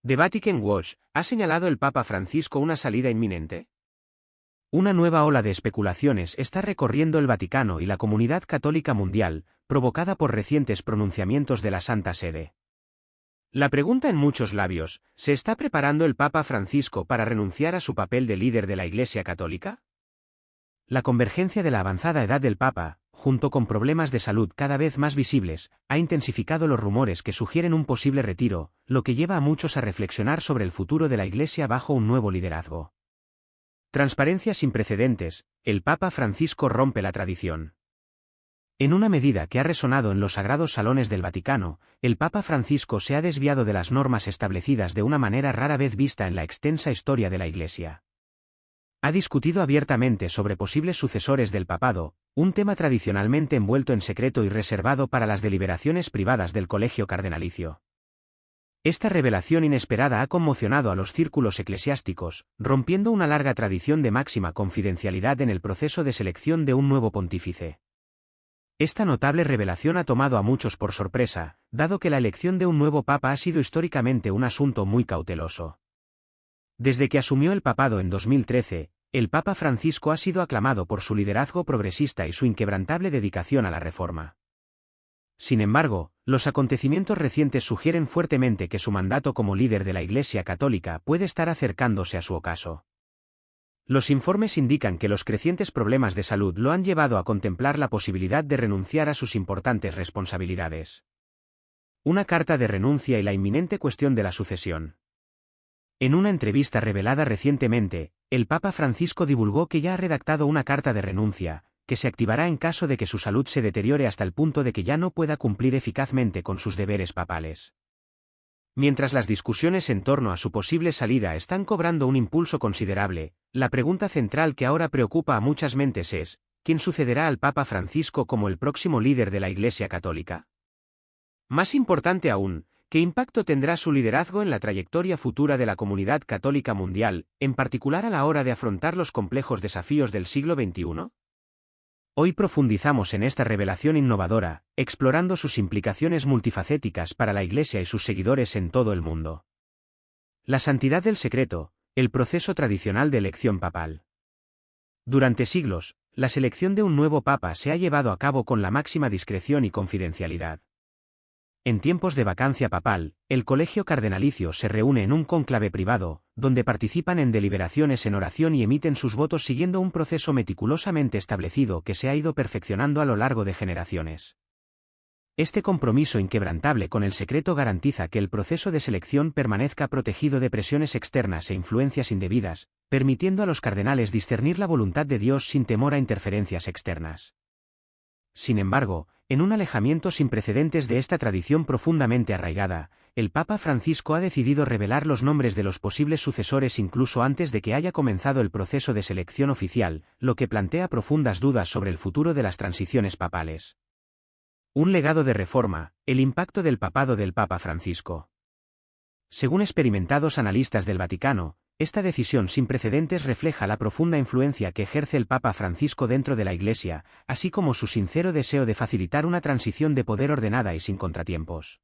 The Vatican Watch, ¿ha señalado el Papa Francisco una salida inminente? Una nueva ola de especulaciones está recorriendo el Vaticano y la comunidad católica mundial, provocada por recientes pronunciamientos de la Santa Sede. La pregunta en muchos labios: ¿se está preparando el Papa Francisco para renunciar a su papel de líder de la Iglesia Católica? La convergencia de la avanzada edad del Papa, junto con problemas de salud cada vez más visibles, ha intensificado los rumores que sugieren un posible retiro, lo que lleva a muchos a reflexionar sobre el futuro de la Iglesia bajo un nuevo liderazgo. Transparencia sin precedentes: el Papa Francisco rompe la tradición. En una medida que ha resonado en los sagrados salones del Vaticano, el Papa Francisco se ha desviado de las normas establecidas de una manera rara vez vista en la extensa historia de la Iglesia. Ha discutido abiertamente sobre posibles sucesores del papado, un tema tradicionalmente envuelto en secreto y reservado para las deliberaciones privadas del colegio cardenalicio. Esta revelación inesperada ha conmocionado a los círculos eclesiásticos, rompiendo una larga tradición de máxima confidencialidad en el proceso de selección de un nuevo pontífice. Esta notable revelación ha tomado a muchos por sorpresa, dado que la elección de un nuevo papa ha sido históricamente un asunto muy cauteloso. Desde que asumió el papado en 2013, el Papa Francisco ha sido aclamado por su liderazgo progresista y su inquebrantable dedicación a la reforma. Sin embargo, los acontecimientos recientes sugieren fuertemente que su mandato como líder de la Iglesia Católica puede estar acercándose a su ocaso. Los informes indican que los crecientes problemas de salud lo han llevado a contemplar la posibilidad de renunciar a sus importantes responsabilidades. Una carta de renuncia y la inminente cuestión de la sucesión. En una entrevista revelada recientemente, el Papa Francisco divulgó que ya ha redactado una carta de renuncia, que se activará en caso de que su salud se deteriore hasta el punto de que ya no pueda cumplir eficazmente con sus deberes papales. Mientras las discusiones en torno a su posible salida están cobrando un impulso considerable, la pregunta central que ahora preocupa a muchas mentes es: ¿quién sucederá al Papa Francisco como el próximo líder de la Iglesia Católica? Más importante aún, ¿qué impacto tendrá su liderazgo en la trayectoria futura de la comunidad católica mundial, en particular a la hora de afrontar los complejos desafíos del siglo XXI? Hoy profundizamos en esta revelación innovadora, explorando sus implicaciones multifacéticas para la Iglesia y sus seguidores en todo el mundo. La santidad del secreto, el proceso tradicional de elección papal. Durante siglos, la selección de un nuevo papa se ha llevado a cabo con la máxima discreción y confidencialidad. En tiempos de vacancia papal, el colegio cardenalicio se reúne en un cónclave privado, donde participan en deliberaciones en oración y emiten sus votos siguiendo un proceso meticulosamente establecido que se ha ido perfeccionando a lo largo de generaciones. Este compromiso inquebrantable con el secreto garantiza que el proceso de selección permanezca protegido de presiones externas e influencias indebidas, permitiendo a los cardenales discernir la voluntad de Dios sin temor a interferencias externas. Sin embargo, en un alejamiento sin precedentes de esta tradición profundamente arraigada, el Papa Francisco ha decidido revelar los nombres de los posibles sucesores incluso antes de que haya comenzado el proceso de selección oficial, lo que plantea profundas dudas sobre el futuro de las transiciones papales. Un legado de reforma, el impacto del papado del Papa Francisco. Según experimentados analistas del Vaticano, esta decisión sin precedentes refleja la profunda influencia que ejerce el Papa Francisco dentro de la Iglesia, así como su sincero deseo de facilitar una transición de poder ordenada y sin contratiempos.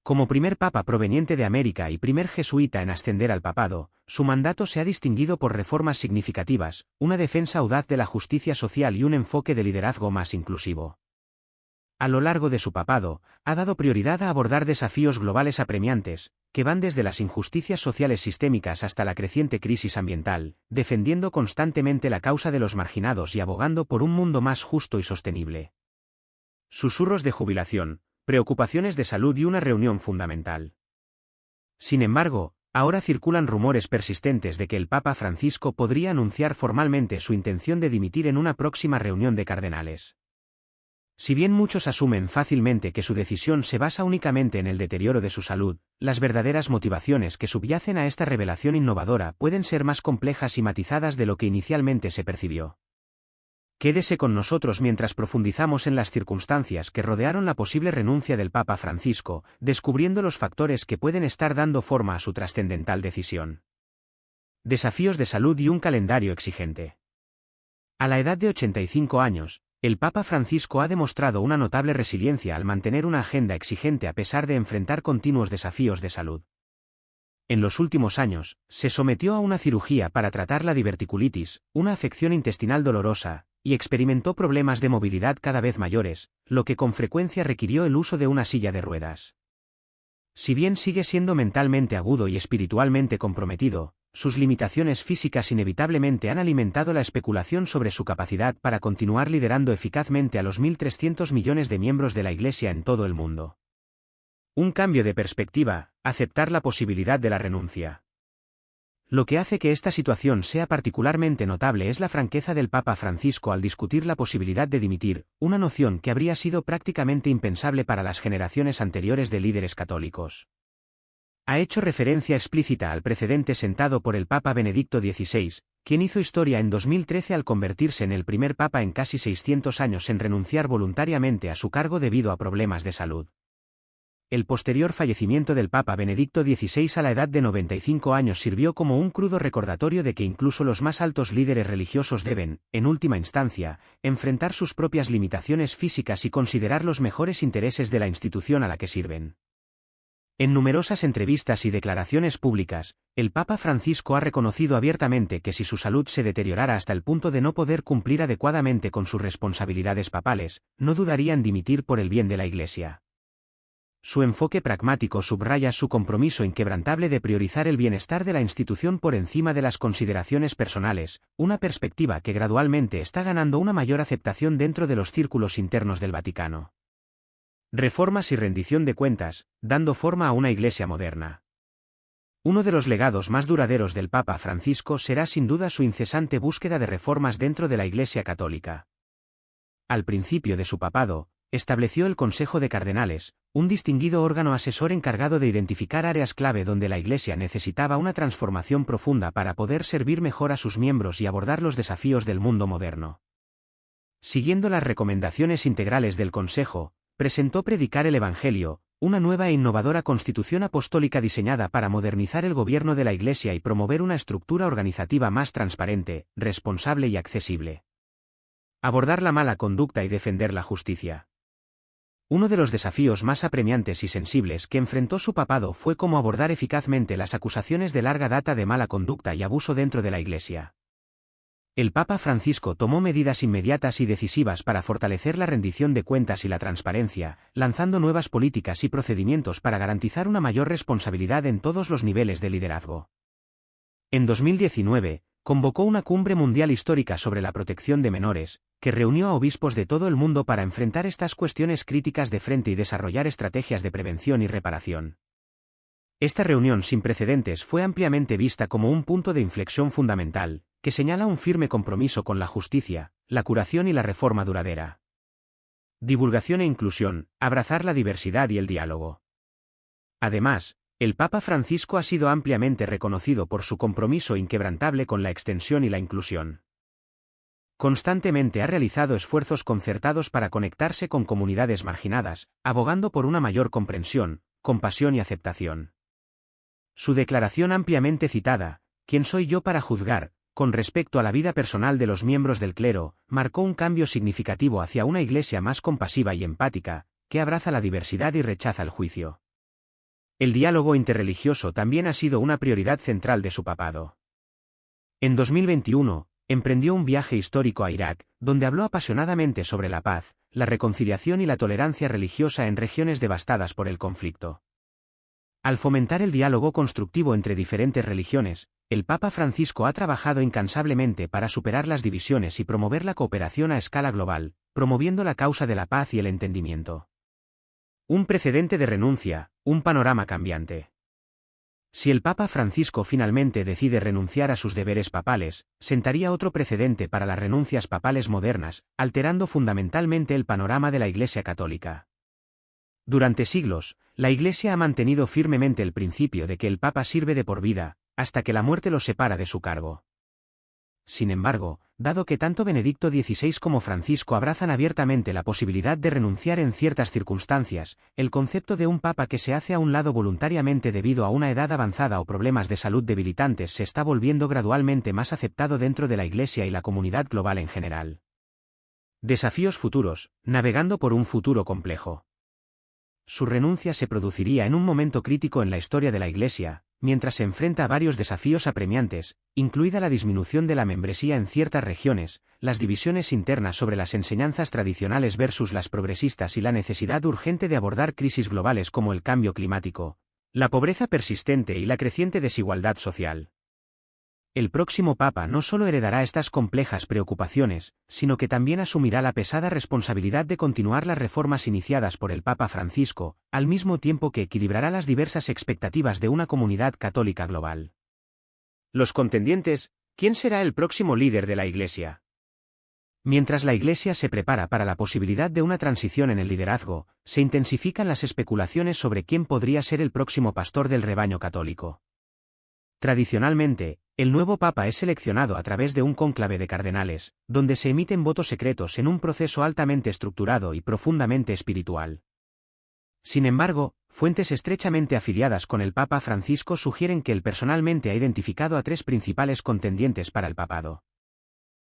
Como primer papa proveniente de América y primer jesuita en ascender al papado, su mandato se ha distinguido por reformas significativas, una defensa audaz de la justicia social y un enfoque de liderazgo más inclusivo. A lo largo de su papado, ha dado prioridad a abordar desafíos globales apremiantes, que van desde las injusticias sociales sistémicas hasta la creciente crisis ambiental, defendiendo constantemente la causa de los marginados y abogando por un mundo más justo y sostenible. Susurros de jubilación, preocupaciones de salud y una reunión fundamental. Sin embargo, ahora circulan rumores persistentes de que el Papa Francisco podría anunciar formalmente su intención de dimitir en una próxima reunión de cardenales. Si bien muchos asumen fácilmente que su decisión se basa únicamente en el deterioro de su salud, las verdaderas motivaciones que subyacen a esta revelación innovadora pueden ser más complejas y matizadas de lo que inicialmente se percibió. Quédese con nosotros mientras profundizamos en las circunstancias que rodearon la posible renuncia del Papa Francisco, descubriendo los factores que pueden estar dando forma a su trascendental decisión. Desafíos de salud y un calendario exigente. A la edad de 85 años, el Papa Francisco ha demostrado una notable resiliencia al mantener una agenda exigente a pesar de enfrentar continuos desafíos de salud. En los últimos años, se sometió a una cirugía para tratar la diverticulitis, una afección intestinal dolorosa, y experimentó problemas de movilidad cada vez mayores, lo que con frecuencia requirió el uso de una silla de ruedas. Si bien sigue siendo mentalmente agudo y espiritualmente comprometido, sus limitaciones físicas inevitablemente han alimentado la especulación sobre su capacidad para continuar liderando eficazmente a los 1.300 millones de miembros de la Iglesia en todo el mundo. Un cambio de perspectiva, aceptar la posibilidad de la renuncia. Lo que hace que esta situación sea particularmente notable es la franqueza del Papa Francisco al discutir la posibilidad de dimitir, una noción que habría sido prácticamente impensable para las generaciones anteriores de líderes católicos. Ha hecho referencia explícita al precedente sentado por el Papa Benedicto XVI, quien hizo historia en 2013 al convertirse en el primer papa en casi 600 años en renunciar voluntariamente a su cargo debido a problemas de salud. El posterior fallecimiento del Papa Benedicto XVI a la edad de 95 años sirvió como un crudo recordatorio de que incluso los más altos líderes religiosos deben, en última instancia, enfrentar sus propias limitaciones físicas y considerar los mejores intereses de la institución a la que sirven. En numerosas entrevistas y declaraciones públicas, el Papa Francisco ha reconocido abiertamente que si su salud se deteriorara hasta el punto de no poder cumplir adecuadamente con sus responsabilidades papales, no dudaría en dimitir por el bien de la Iglesia. Su enfoque pragmático subraya su compromiso inquebrantable de priorizar el bienestar de la institución por encima de las consideraciones personales, una perspectiva que gradualmente está ganando una mayor aceptación dentro de los círculos internos del Vaticano. Reformas y rendición de cuentas, dando forma a una Iglesia moderna. Uno de los legados más duraderos del Papa Francisco será sin duda su incesante búsqueda de reformas dentro de la Iglesia católica. Al principio de su papado, estableció el Consejo de Cardenales, un distinguido órgano asesor encargado de identificar áreas clave donde la Iglesia necesitaba una transformación profunda para poder servir mejor a sus miembros y abordar los desafíos del mundo moderno. Siguiendo las recomendaciones integrales del Consejo, presentó Predicar el Evangelio, una nueva e innovadora constitución apostólica diseñada para modernizar el gobierno de la Iglesia y promover una estructura organizativa más transparente, responsable y accesible. Abordar la mala conducta y defender la justicia. Uno de los desafíos más apremiantes y sensibles que enfrentó su papado fue cómo abordar eficazmente las acusaciones de larga data de mala conducta y abuso dentro de la Iglesia. El Papa Francisco tomó medidas inmediatas y decisivas para fortalecer la rendición de cuentas y la transparencia, lanzando nuevas políticas y procedimientos para garantizar una mayor responsabilidad en todos los niveles de liderazgo. En 2019, convocó una cumbre mundial histórica sobre la protección de menores, que reunió a obispos de todo el mundo para enfrentar estas cuestiones críticas de frente y desarrollar estrategias de prevención y reparación. Esta reunión sin precedentes fue ampliamente vista como un punto de inflexión fundamental, que señala un firme compromiso con la justicia, la curación y la reforma duradera. Divulgación e inclusión, abrazar la diversidad y el diálogo. Además, el Papa Francisco ha sido ampliamente reconocido por su compromiso inquebrantable con la extensión y la inclusión. Constantemente ha realizado esfuerzos concertados para conectarse con comunidades marginadas, abogando por una mayor comprensión, compasión y aceptación. Su declaración ampliamente citada, ¿Quién soy yo para juzgar?, con respecto a la vida personal de los miembros del clero, marcó un cambio significativo hacia una Iglesia más compasiva y empática, que abraza la diversidad y rechaza el juicio. El diálogo interreligioso también ha sido una prioridad central de su papado. En 2021, emprendió un viaje histórico a Irak, donde habló apasionadamente sobre la paz, la reconciliación y la tolerancia religiosa en regiones devastadas por el conflicto. Al fomentar el diálogo constructivo entre diferentes religiones, el Papa Francisco ha trabajado incansablemente para superar las divisiones y promover la cooperación a escala global, promoviendo la causa de la paz y el entendimiento. Un precedente de renuncia, un panorama cambiante. Si el Papa Francisco finalmente decide renunciar a sus deberes papales, sentaría otro precedente para las renuncias papales modernas, alterando fundamentalmente el panorama de la Iglesia católica. Durante siglos, la Iglesia ha mantenido firmemente el principio de que el Papa sirve de por vida, hasta que la muerte lo separa de su cargo. Sin embargo, dado que tanto Benedicto XVI como Francisco abrazan abiertamente la posibilidad de renunciar en ciertas circunstancias, el concepto de un papa que se hace a un lado voluntariamente debido a una edad avanzada o problemas de salud debilitantes se está volviendo gradualmente más aceptado dentro de la Iglesia y la comunidad global en general. Desafíos futuros, navegando por un futuro complejo. Su renuncia se produciría en un momento crítico en la historia de la Iglesia, mientras se enfrenta a varios desafíos apremiantes, incluida la disminución de la membresía en ciertas regiones, las divisiones internas sobre las enseñanzas tradicionales versus las progresistas y la necesidad urgente de abordar crisis globales como el cambio climático, la pobreza persistente y la creciente desigualdad social. El próximo Papa no solo heredará estas complejas preocupaciones, sino que también asumirá la pesada responsabilidad de continuar las reformas iniciadas por el Papa Francisco, al mismo tiempo que equilibrará las diversas expectativas de una comunidad católica global. Los contendientes, ¿quién será el próximo líder de la Iglesia? Mientras la Iglesia se prepara para la posibilidad de una transición en el liderazgo, se intensifican las especulaciones sobre quién podría ser el próximo pastor del rebaño católico. Tradicionalmente, el nuevo Papa es seleccionado a través de un cónclave de cardenales, donde se emiten votos secretos en un proceso altamente estructurado y profundamente espiritual. Sin embargo, fuentes estrechamente afiliadas con el Papa Francisco sugieren que él personalmente ha identificado a 3 principales contendientes para el papado.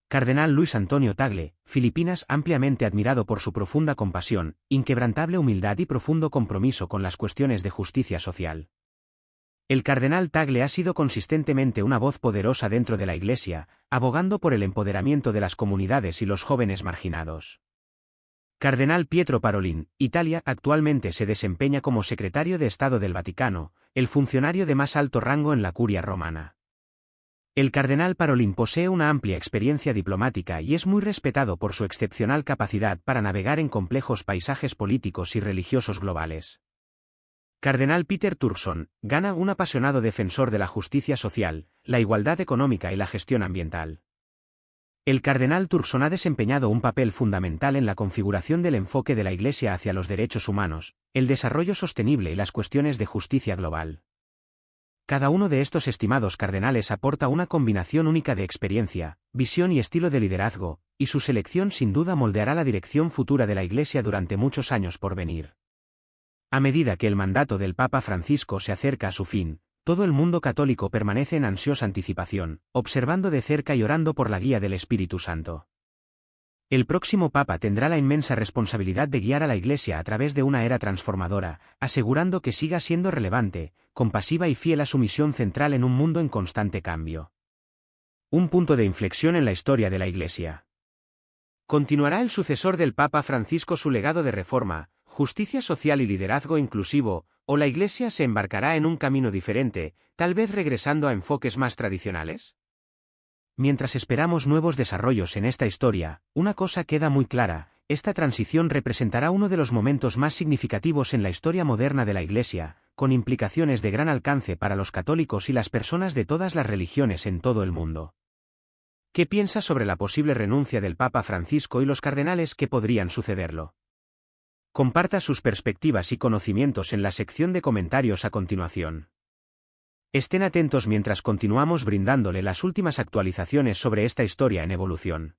Cardenal Luis Antonio Tagle, Filipinas, ampliamente admirado por su profunda compasión, inquebrantable humildad y profundo compromiso con las cuestiones de justicia social. El cardenal Tagle ha sido consistentemente una voz poderosa dentro de la Iglesia, abogando por el empoderamiento de las comunidades y los jóvenes marginados. Cardenal Pietro Parolin, Italia, actualmente se desempeña como secretario de Estado del Vaticano, el funcionario de más alto rango en la Curia romana. El cardenal Parolin posee una amplia experiencia diplomática y es muy respetado por su excepcional capacidad para navegar en complejos paisajes políticos y religiosos globales. Cardenal Peter Turkson, Ghana, un apasionado defensor de la justicia social, la igualdad económica y la gestión ambiental. El cardenal Turkson ha desempeñado un papel fundamental en la configuración del enfoque de la Iglesia hacia los derechos humanos, el desarrollo sostenible y las cuestiones de justicia global. Cada uno de estos estimados cardenales aporta una combinación única de experiencia, visión y estilo de liderazgo, y su selección sin duda moldeará la dirección futura de la Iglesia durante muchos años por venir. A medida que el mandato del Papa Francisco se acerca a su fin, todo el mundo católico permanece en ansiosa anticipación, observando de cerca y orando por la guía del Espíritu Santo. El próximo Papa tendrá la inmensa responsabilidad de guiar a la Iglesia a través de una era transformadora, asegurando que siga siendo relevante, compasiva y fiel a su misión central en un mundo en constante cambio. Un punto de inflexión en la historia de la Iglesia. ¿Continuará el sucesor del Papa Francisco su legado de reforma, justicia social y liderazgo inclusivo, o la Iglesia se embarcará en un camino diferente, tal vez regresando a enfoques más tradicionales? Mientras esperamos nuevos desarrollos en esta historia, una cosa queda muy clara: esta transición representará uno de los momentos más significativos en la historia moderna de la Iglesia, con implicaciones de gran alcance para los católicos y las personas de todas las religiones en todo el mundo. ¿Qué piensa sobre la posible renuncia del Papa Francisco y los cardenales que podrían sucederlo? Comparta sus perspectivas y conocimientos en la sección de comentarios a continuación. Estén atentos mientras continuamos brindándole las últimas actualizaciones sobre esta historia en evolución.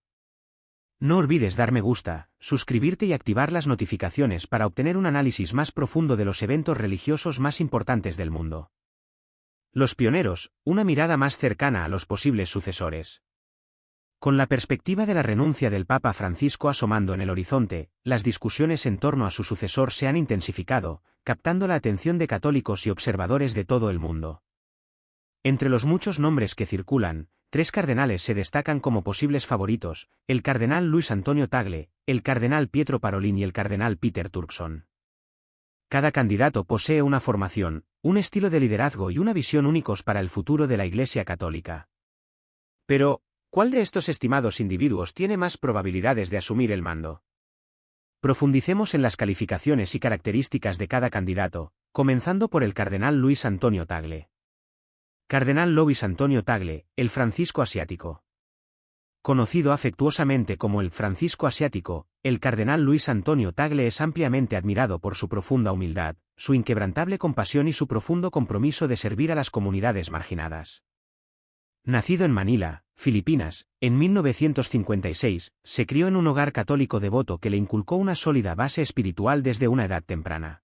No olvides dar me gusta, suscribirte y activar las notificaciones para obtener un análisis más profundo de los eventos religiosos más importantes del mundo. Los pioneros, una mirada más cercana a los posibles sucesores. Con la perspectiva de la renuncia del Papa Francisco asomando en el horizonte, las discusiones en torno a su sucesor se han intensificado, captando la atención de católicos y observadores de todo el mundo. Entre los muchos nombres que circulan, 3 cardenales se destacan como posibles favoritos: el cardenal Luis Antonio Tagle, el cardenal Pietro Parolin y el cardenal Peter Turkson. Cada candidato posee una formación, un estilo de liderazgo y una visión únicos para el futuro de la Iglesia católica. Pero, ¿cuál de estos estimados individuos tiene más probabilidades de asumir el mando? Profundicemos en las calificaciones y características de cada candidato, comenzando por el cardenal Luis Antonio Tagle. Cardenal Luis Antonio Tagle, el Francisco Asiático. Conocido afectuosamente como el Francisco Asiático, el cardenal Luis Antonio Tagle es ampliamente admirado por su profunda humildad, su inquebrantable compasión y su profundo compromiso de servir a las comunidades marginadas. Nacido en Manila, Filipinas, en 1956, se crió en un hogar católico devoto que le inculcó una sólida base espiritual desde una edad temprana.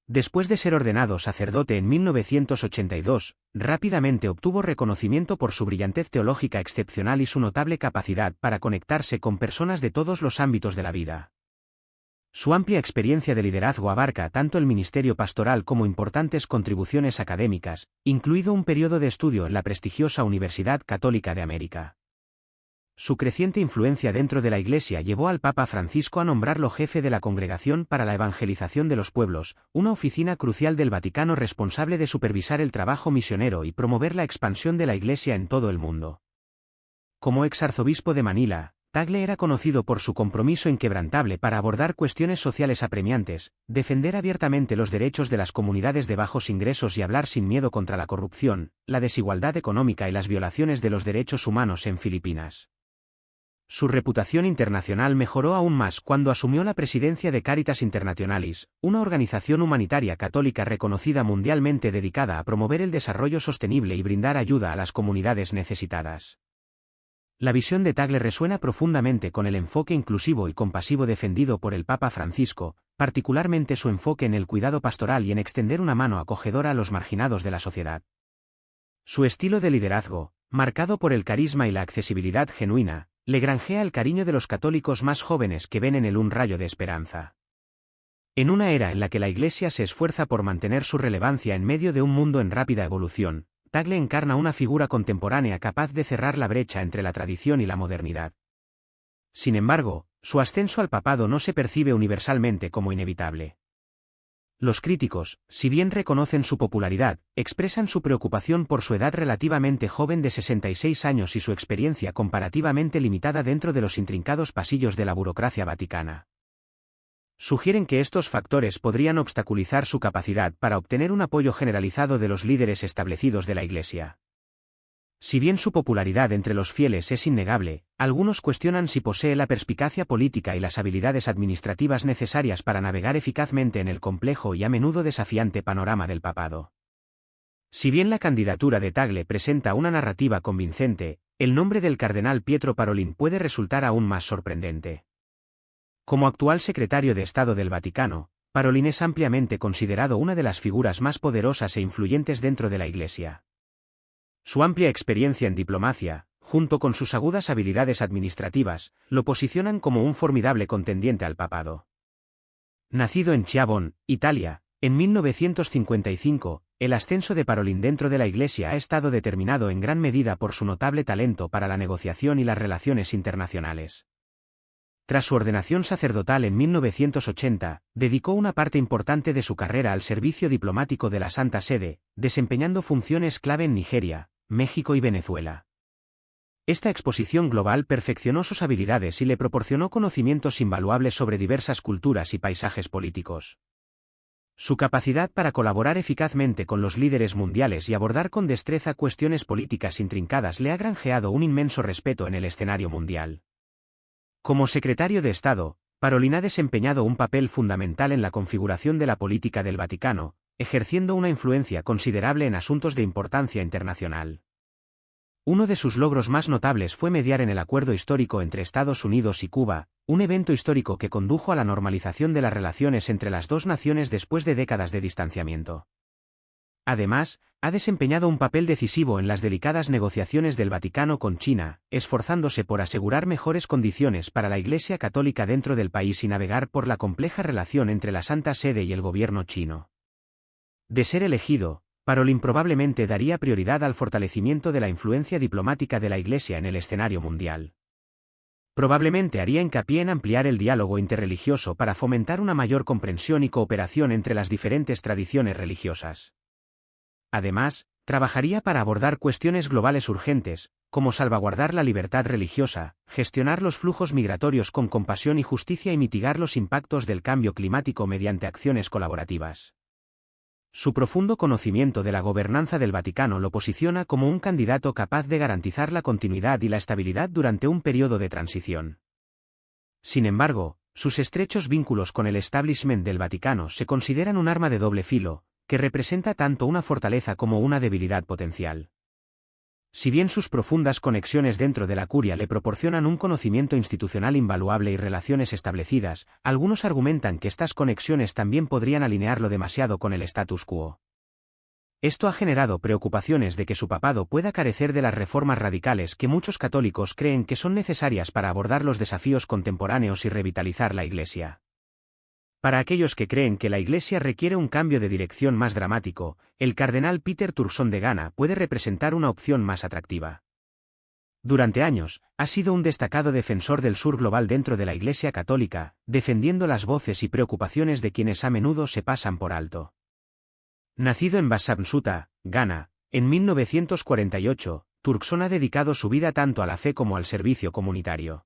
Después de ser ordenado sacerdote en 1982, rápidamente obtuvo reconocimiento por su brillantez teológica excepcional y su notable capacidad para conectarse con personas de todos los ámbitos de la vida. Su amplia experiencia de liderazgo abarca tanto el ministerio pastoral como importantes contribuciones académicas, incluido un periodo de estudio en la prestigiosa Universidad Católica de América. Su creciente influencia dentro de la Iglesia llevó al Papa Francisco a nombrarlo jefe de la Congregación para la Evangelización de los Pueblos, una oficina crucial del Vaticano responsable de supervisar el trabajo misionero y promover la expansión de la Iglesia en todo el mundo. Como exarzobispo de Manila, Tagle era conocido por su compromiso inquebrantable para abordar cuestiones sociales apremiantes, defender abiertamente los derechos de las comunidades de bajos ingresos y hablar sin miedo contra la corrupción, la desigualdad económica y las violaciones de los derechos humanos en Filipinas. Su reputación internacional mejoró aún más cuando asumió la presidencia de Caritas Internationalis, una organización humanitaria católica reconocida mundialmente dedicada a promover el desarrollo sostenible y brindar ayuda a las comunidades necesitadas. La visión de Tagle resuena profundamente con el enfoque inclusivo y compasivo defendido por el Papa Francisco, particularmente su enfoque en el cuidado pastoral y en extender una mano acogedora a los marginados de la sociedad. Su estilo de liderazgo, marcado por el carisma y la accesibilidad genuina, le granjea el cariño de los católicos más jóvenes que ven en él un rayo de esperanza. En una era en la que la Iglesia se esfuerza por mantener su relevancia en medio de un mundo en rápida evolución, Tagle encarna una figura contemporánea capaz de cerrar la brecha entre la tradición y la modernidad. Sin embargo, su ascenso al papado no se percibe universalmente como inevitable. Los críticos, si bien reconocen su popularidad, expresan su preocupación por su edad relativamente joven de 66 años y su experiencia comparativamente limitada dentro de los intrincados pasillos de la burocracia vaticana. Sugieren que estos factores podrían obstaculizar su capacidad para obtener un apoyo generalizado de los líderes establecidos de la Iglesia. Si bien su popularidad entre los fieles es innegable, algunos cuestionan si posee la perspicacia política y las habilidades administrativas necesarias para navegar eficazmente en el complejo y a menudo desafiante panorama del papado. Si bien la candidatura de Tagle presenta una narrativa convincente, el nombre del cardenal Pietro Parolin puede resultar aún más sorprendente. Como actual secretario de Estado del Vaticano, Parolin es ampliamente considerado una de las figuras más poderosas e influyentes dentro de la Iglesia. Su amplia experiencia en diplomacia, junto con sus agudas habilidades administrativas, lo posicionan como un formidable contendiente al papado. Nacido en Chiavon, Italia, en 1955, el ascenso de Parolin dentro de la Iglesia ha estado determinado en gran medida por su notable talento para la negociación y las relaciones internacionales. Tras su ordenación sacerdotal en 1980, dedicó una parte importante de su carrera al servicio diplomático de la Santa Sede, desempeñando funciones clave en Nigeria, México y Venezuela. Esta exposición global perfeccionó sus habilidades y le proporcionó conocimientos invaluables sobre diversas culturas y paisajes políticos. Su capacidad para colaborar eficazmente con los líderes mundiales y abordar con destreza cuestiones políticas intrincadas le ha granjeado un inmenso respeto en el escenario mundial. Como secretario de Estado, Parolin ha desempeñado un papel fundamental en la configuración de la política del Vaticano, ejerciendo una influencia considerable en asuntos de importancia internacional. Uno de sus logros más notables fue mediar en el acuerdo histórico entre Estados Unidos y Cuba, un evento histórico que condujo a la normalización de las relaciones entre las dos naciones después de décadas de distanciamiento. Además, ha desempeñado un papel decisivo en las delicadas negociaciones del Vaticano con China, esforzándose por asegurar mejores condiciones para la Iglesia Católica dentro del país y navegar por la compleja relación entre la Santa Sede y el gobierno chino. De ser elegido, Parolin probablemente daría prioridad al fortalecimiento de la influencia diplomática de la Iglesia en el escenario mundial. Probablemente haría hincapié en ampliar el diálogo interreligioso para fomentar una mayor comprensión y cooperación entre las diferentes tradiciones religiosas. Además, trabajaría para abordar cuestiones globales urgentes, como salvaguardar la libertad religiosa, gestionar los flujos migratorios con compasión y justicia y mitigar los impactos del cambio climático mediante acciones colaborativas. Su profundo conocimiento de la gobernanza del Vaticano lo posiciona como un candidato capaz de garantizar la continuidad y la estabilidad durante un periodo de transición. Sin embargo, sus estrechos vínculos con el establishment del Vaticano se consideran un arma de doble filo, que representa tanto una fortaleza como una debilidad potencial. Si bien sus profundas conexiones dentro de la curia le proporcionan un conocimiento institucional invaluable y relaciones establecidas, algunos argumentan que estas conexiones también podrían alinearlo demasiado con el status quo. Esto ha generado preocupaciones de que su papado pueda carecer de las reformas radicales que muchos católicos creen que son necesarias para abordar los desafíos contemporáneos y revitalizar la Iglesia. Para aquellos que creen que la Iglesia requiere un cambio de dirección más dramático, el cardenal Peter Turkson de Ghana puede representar una opción más atractiva. Durante años, ha sido un destacado defensor del sur global dentro de la Iglesia Católica, defendiendo las voces y preocupaciones de quienes a menudo se pasan por alto. Nacido en Bassam-Suta, Ghana, en 1948, Turkson ha dedicado su vida tanto a la fe como al servicio comunitario.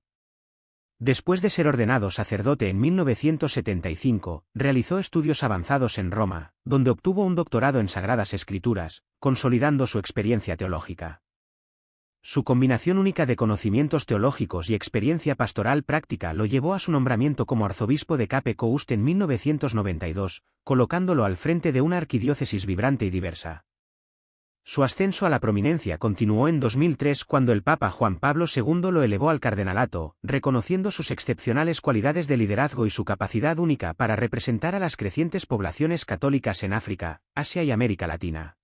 Después de ser ordenado sacerdote en 1975, realizó estudios avanzados en Roma, donde obtuvo un doctorado en Sagradas Escrituras, consolidando su experiencia teológica. Su combinación única de conocimientos teológicos y experiencia pastoral práctica lo llevó a su nombramiento como arzobispo de Cape Coast en 1992, colocándolo al frente de una arquidiócesis vibrante y diversa. Su ascenso a la prominencia continuó en 2003 cuando el Papa Juan Pablo II lo elevó al cardenalato, reconociendo sus excepcionales cualidades de liderazgo y su capacidad única para representar a las crecientes poblaciones católicas en África, Asia y América Latina.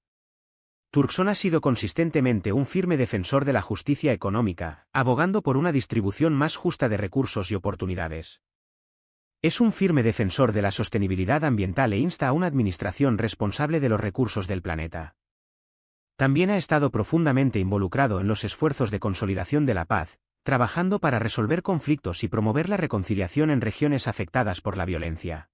Turkson ha sido consistentemente un firme defensor de la justicia económica, abogando por una distribución más justa de recursos y oportunidades. Es un firme defensor de la sostenibilidad ambiental e insta a una administración responsable de los recursos del planeta. También ha estado profundamente involucrado en los esfuerzos de consolidación de la paz, trabajando para resolver conflictos y promover la reconciliación en regiones afectadas por la violencia.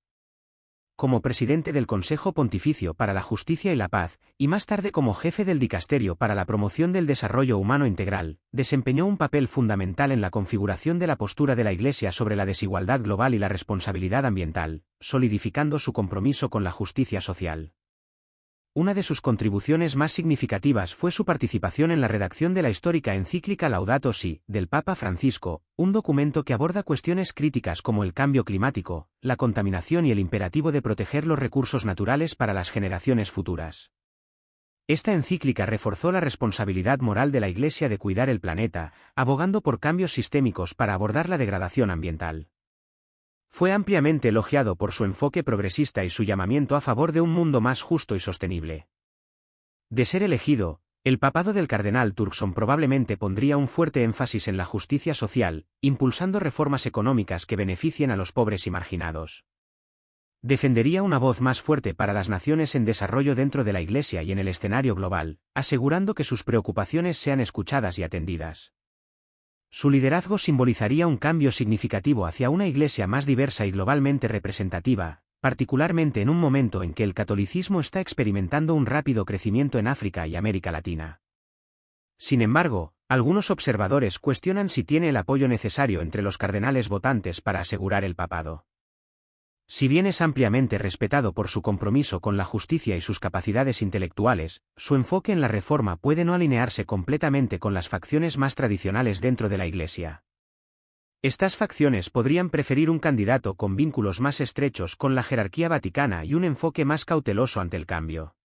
Como presidente del Consejo Pontificio para la Justicia y la Paz, y más tarde como jefe del Dicasterio para la Promoción del Desarrollo Humano Integral, desempeñó un papel fundamental en la configuración de la postura de la Iglesia sobre la desigualdad global y la responsabilidad ambiental, solidificando su compromiso con la justicia social. Una de sus contribuciones más significativas fue su participación en la redacción de la histórica encíclica Laudato Si, del Papa Francisco, un documento que aborda cuestiones críticas como el cambio climático, la contaminación y el imperativo de proteger los recursos naturales para las generaciones futuras. Esta encíclica reforzó la responsabilidad moral de la Iglesia de cuidar el planeta, abogando por cambios sistémicos para abordar la degradación ambiental. Fue ampliamente elogiado por su enfoque progresista y su llamamiento a favor de un mundo más justo y sostenible. De ser elegido, el papado del cardenal Turkson probablemente pondría un fuerte énfasis en la justicia social, impulsando reformas económicas que beneficien a los pobres y marginados. Defendería una voz más fuerte para las naciones en desarrollo dentro de la Iglesia y en el escenario global, asegurando que sus preocupaciones sean escuchadas y atendidas. Su liderazgo simbolizaría un cambio significativo hacia una Iglesia más diversa y globalmente representativa, particularmente en un momento en que el catolicismo está experimentando un rápido crecimiento en África y América Latina. Sin embargo, algunos observadores cuestionan si tiene el apoyo necesario entre los cardenales votantes para asegurar el papado. Si bien es ampliamente respetado por su compromiso con la justicia y sus capacidades intelectuales, su enfoque en la reforma puede no alinearse completamente con las facciones más tradicionales dentro de la Iglesia. Estas facciones podrían preferir un candidato con vínculos más estrechos con la jerarquía vaticana y un enfoque más cauteloso ante el cambio.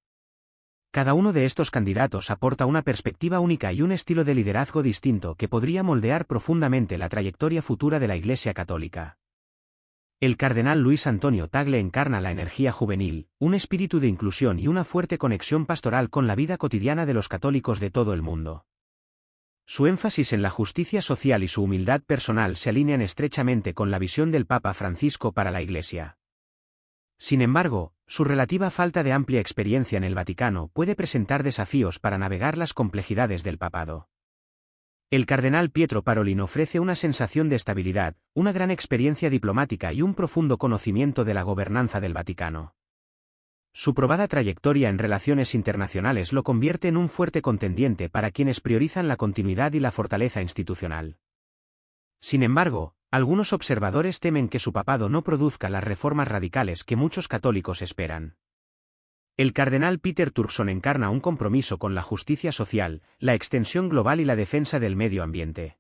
Cada uno de estos candidatos aporta una perspectiva única y un estilo de liderazgo distinto que podría moldear profundamente la trayectoria futura de la Iglesia Católica. El cardenal Luis Antonio Tagle encarna la energía juvenil, un espíritu de inclusión y una fuerte conexión pastoral con la vida cotidiana de los católicos de todo el mundo. Su énfasis en la justicia social y su humildad personal se alinean estrechamente con la visión del Papa Francisco para la Iglesia. Sin embargo, su relativa falta de amplia experiencia en el Vaticano puede presentar desafíos para navegar las complejidades del papado. El cardenal Pietro Parolin ofrece una sensación de estabilidad, una gran experiencia diplomática y un profundo conocimiento de la gobernanza del Vaticano. Su probada trayectoria en relaciones internacionales lo convierte en un fuerte contendiente para quienes priorizan la continuidad y la fortaleza institucional. Sin embargo, algunos observadores temen que su papado no produzca las reformas radicales que muchos católicos esperan. El cardenal Peter Turkson encarna un compromiso con la justicia social, la extensión global y la defensa del medio ambiente.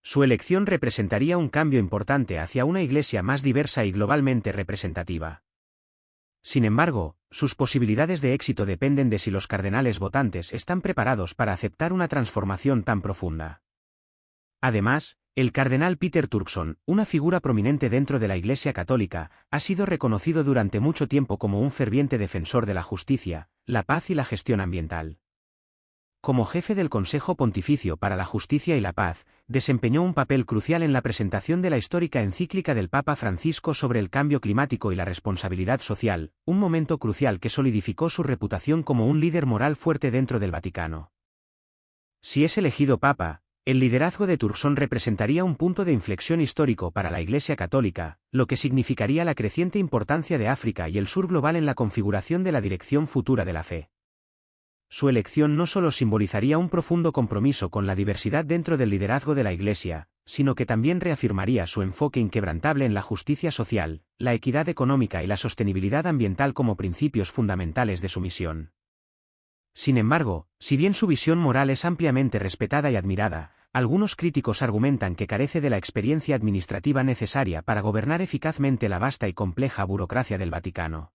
Su elección representaría un cambio importante hacia una Iglesia más diversa y globalmente representativa. Sin embargo, sus posibilidades de éxito dependen de si los cardenales votantes están preparados para aceptar una transformación tan profunda. Además, el cardenal Peter Turkson, una figura prominente dentro de la Iglesia Católica, ha sido reconocido durante mucho tiempo como un ferviente defensor de la justicia, la paz y la gestión ambiental. como jefe del Consejo Pontificio para la Justicia y la Paz, desempeñó un papel crucial en la presentación de la histórica encíclica del Papa Francisco sobre el cambio climático y la responsabilidad social, un momento crucial que solidificó su reputación como un líder moral fuerte dentro del Vaticano. Si es elegido Papa, el liderazgo de Turkson representaría un punto de inflexión histórico para la Iglesia Católica, lo que significaría la creciente importancia de África y el sur global en la configuración de la dirección futura de la fe. Su elección no solo simbolizaría un profundo compromiso con la diversidad dentro del liderazgo de la Iglesia, sino que también reafirmaría su enfoque inquebrantable en la justicia social, la equidad económica y la sostenibilidad ambiental como principios fundamentales de su misión. Sin embargo, si bien su visión moral es ampliamente respetada y admirada, algunos críticos argumentan que carece de la experiencia administrativa necesaria para gobernar eficazmente la vasta y compleja burocracia del Vaticano.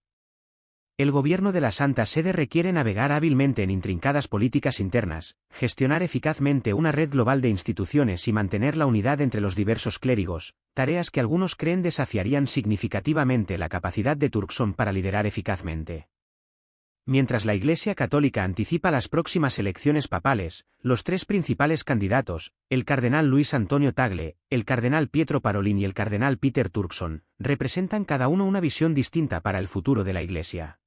El gobierno de la Santa Sede requiere navegar hábilmente en intrincadas políticas internas, gestionar eficazmente una red global de instituciones y mantener la unidad entre los diversos clérigos, tareas que algunos creen desafiarían significativamente la capacidad de Turkson para liderar eficazmente. Mientras la Iglesia Católica anticipa las próximas elecciones papales, los tres principales candidatos, el cardenal Luis Antonio Tagle, el cardenal Pietro Parolin y el cardenal Peter Turkson, representan cada uno una visión distinta para el futuro de la Iglesia.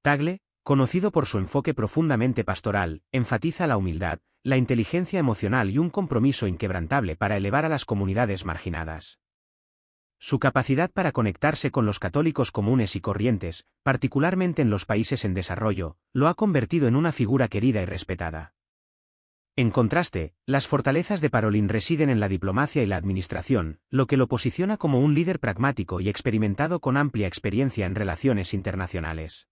Tagle, conocido por su enfoque profundamente pastoral, enfatiza la humildad, la inteligencia emocional y un compromiso inquebrantable para elevar a las comunidades marginadas. Su capacidad para conectarse con los católicos comunes y corrientes, particularmente en los países en desarrollo, lo ha convertido en una figura querida y respetada. En contraste, las fortalezas de Parolin residen en la diplomacia y la administración, lo que lo posiciona como un líder pragmático y experimentado con amplia experiencia en relaciones internacionales.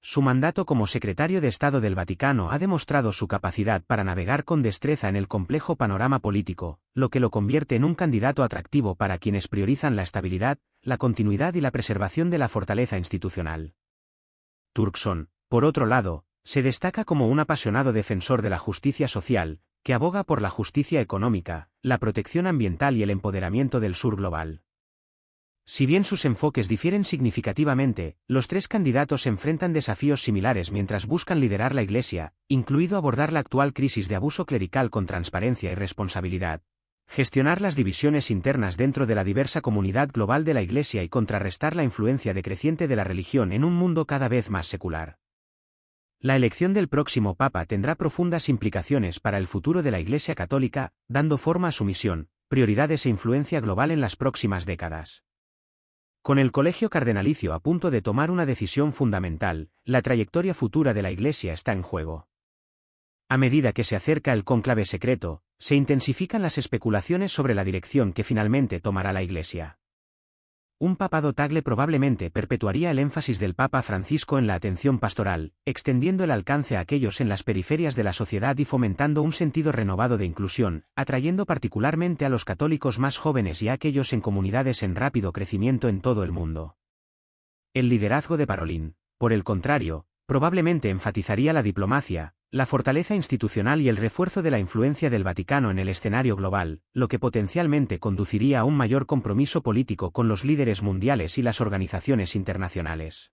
Su mandato como secretario de Estado del Vaticano ha demostrado su capacidad para navegar con destreza en el complejo panorama político, lo que lo convierte en un candidato atractivo para quienes priorizan la estabilidad, la continuidad y la preservación de la fortaleza institucional. Turkson, por otro lado, se destaca como un apasionado defensor de la justicia social, que aboga por la justicia económica, la protección ambiental y el empoderamiento del sur global. Si bien sus enfoques difieren significativamente, los tres candidatos enfrentan desafíos similares mientras buscan liderar la Iglesia, incluido abordar la actual crisis de abuso clerical con transparencia y responsabilidad, gestionar las divisiones internas dentro de la diversa comunidad global de la Iglesia y contrarrestar la influencia decreciente de la religión en un mundo cada vez más secular. La elección del próximo Papa tendrá profundas implicaciones para el futuro de la Iglesia Católica, dando forma a su misión, prioridades e influencia global en las próximas décadas. Con el Colegio Cardenalicio a punto de tomar una decisión fundamental, la trayectoria futura de la Iglesia está en juego. A medida que se acerca el cónclave secreto, se intensifican las especulaciones sobre la dirección que finalmente tomará la Iglesia. Un papado Tagle probablemente perpetuaría el énfasis del Papa Francisco en la atención pastoral, extendiendo el alcance a aquellos en las periferias de la sociedad y fomentando un sentido renovado de inclusión, atrayendo particularmente a los católicos más jóvenes y a aquellos en comunidades en rápido crecimiento en todo el mundo. El liderazgo de Parolin, por el contrario, probablemente enfatizaría la diplomacia, la fortaleza institucional y el refuerzo de la influencia del Vaticano en el escenario global, lo que potencialmente conduciría a un mayor compromiso político con los líderes mundiales y las organizaciones internacionales.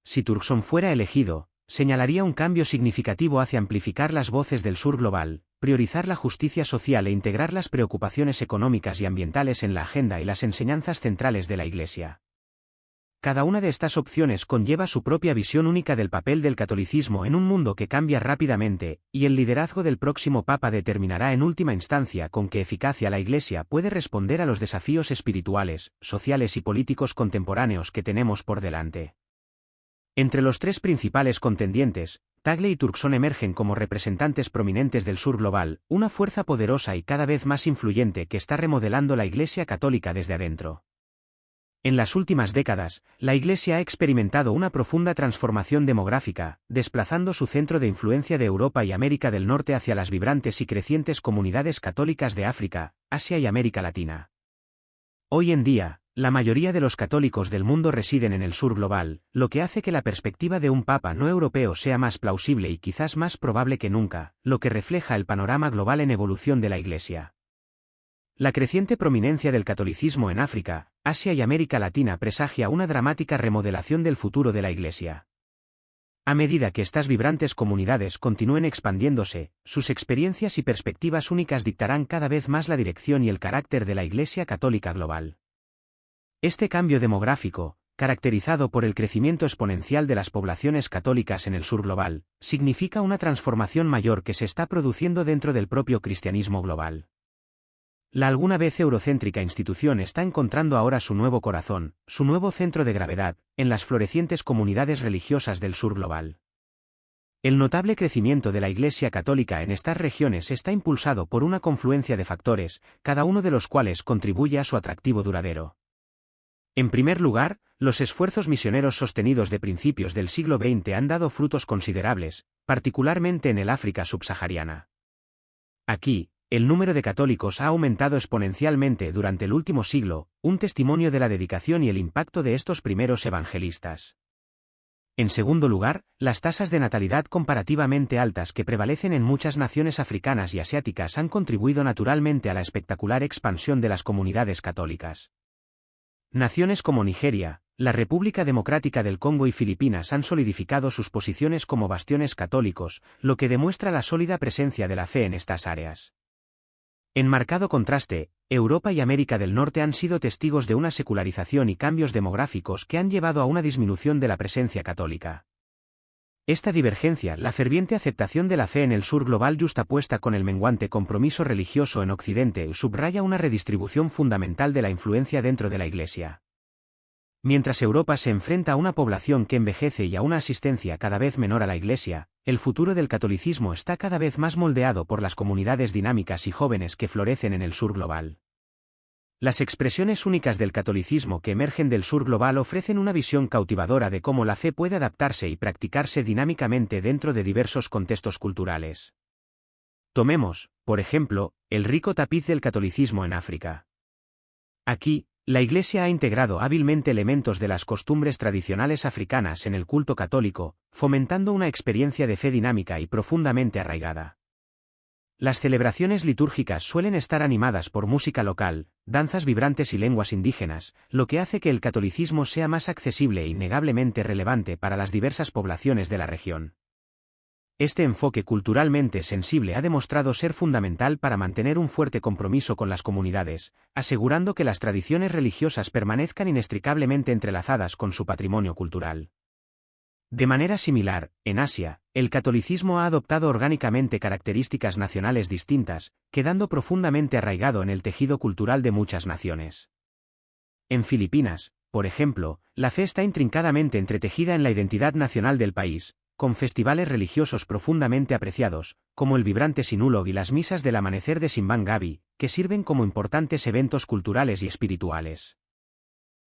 Si Turkson fuera elegido, señalaría un cambio significativo hacia amplificar las voces del sur global, priorizar la justicia social e integrar las preocupaciones económicas y ambientales en la agenda y las enseñanzas centrales de la Iglesia. Cada una de estas opciones conlleva su propia visión única del papel del catolicismo en un mundo que cambia rápidamente, y el liderazgo del próximo Papa determinará en última instancia con qué eficacia la Iglesia puede responder a los desafíos espirituales, sociales y políticos contemporáneos que tenemos por delante. Entre los tres principales contendientes, Tagle y Turkson emergen como representantes prominentes del sur global, una fuerza poderosa y cada vez más influyente que está remodelando la Iglesia Católica desde adentro. En las últimas décadas, la Iglesia ha experimentado una profunda transformación demográfica, desplazando su centro de influencia de Europa y América del Norte hacia las vibrantes y crecientes comunidades católicas de África, Asia y América Latina. Hoy en día, la mayoría de los católicos del mundo residen en el sur global, lo que hace que la perspectiva de un papa no europeo sea más plausible y quizás más probable que nunca, lo que refleja el panorama global en evolución de la Iglesia. La creciente prominencia del catolicismo en África, Asia y América Latina presagia una dramática remodelación del futuro de la Iglesia. A medida que estas vibrantes comunidades continúen expandiéndose, sus experiencias y perspectivas únicas dictarán cada vez más la dirección y el carácter de la Iglesia Católica global. Este cambio demográfico, caracterizado por el crecimiento exponencial de las poblaciones católicas en el sur global, significa una transformación mayor que se está produciendo dentro del propio cristianismo global. La alguna vez eurocéntrica institución está encontrando ahora su nuevo corazón, su nuevo centro de gravedad, en las florecientes comunidades religiosas del sur global. El notable crecimiento de la Iglesia Católica en estas regiones está impulsado por una confluencia de factores, cada uno de los cuales contribuye a su atractivo duradero. En primer lugar, los esfuerzos misioneros sostenidos de principios del siglo XX han dado frutos considerables, particularmente en el África subsahariana. Aquí, el número de católicos ha aumentado exponencialmente durante el último siglo, un testimonio de la dedicación y el impacto de estos primeros evangelistas. En segundo lugar, las tasas de natalidad comparativamente altas que prevalecen en muchas naciones africanas y asiáticas han contribuido naturalmente a la espectacular expansión de las comunidades católicas. Naciones como Nigeria, la República Democrática del Congo y Filipinas han solidificado sus posiciones como bastiones católicos, lo que demuestra la sólida presencia de la fe en estas áreas. En marcado contraste, Europa y América del Norte han sido testigos de una secularización y cambios demográficos que han llevado a una disminución de la presencia católica. Esta divergencia, la ferviente aceptación de la fe en el sur global yuxtapuesta con el menguante compromiso religioso en Occidente, subraya una redistribución fundamental de la influencia dentro de la Iglesia. Mientras Europa se enfrenta a una población que envejece y a una asistencia cada vez menor a la Iglesia, el futuro del catolicismo está cada vez más moldeado por las comunidades dinámicas y jóvenes que florecen en el sur global. Las expresiones únicas del catolicismo que emergen del sur global ofrecen una visión cautivadora de cómo la fe puede adaptarse y practicarse dinámicamente dentro de diversos contextos culturales. Tomemos, por ejemplo, el rico tapiz del catolicismo en África. Aquí, la Iglesia ha integrado hábilmente elementos de las costumbres tradicionales africanas en el culto católico, fomentando una experiencia de fe dinámica y profundamente arraigada. Las celebraciones litúrgicas suelen estar animadas por música local, danzas vibrantes y lenguas indígenas, lo que hace que el catolicismo sea más accesible e innegablemente relevante para las diversas poblaciones de la región. Este enfoque culturalmente sensible ha demostrado ser fundamental para mantener un fuerte compromiso con las comunidades, asegurando que las tradiciones religiosas permanezcan inextricablemente entrelazadas con su patrimonio cultural. De manera similar, en Asia, el catolicismo ha adoptado orgánicamente características nacionales distintas, quedando profundamente arraigado en el tejido cultural de muchas naciones. En Filipinas, por ejemplo, la fe está intrincadamente entretejida en la identidad nacional del país, con festivales religiosos profundamente apreciados, como el vibrante Sinulog y las misas del amanecer de Simbang Gabi, que sirven como importantes eventos culturales y espirituales.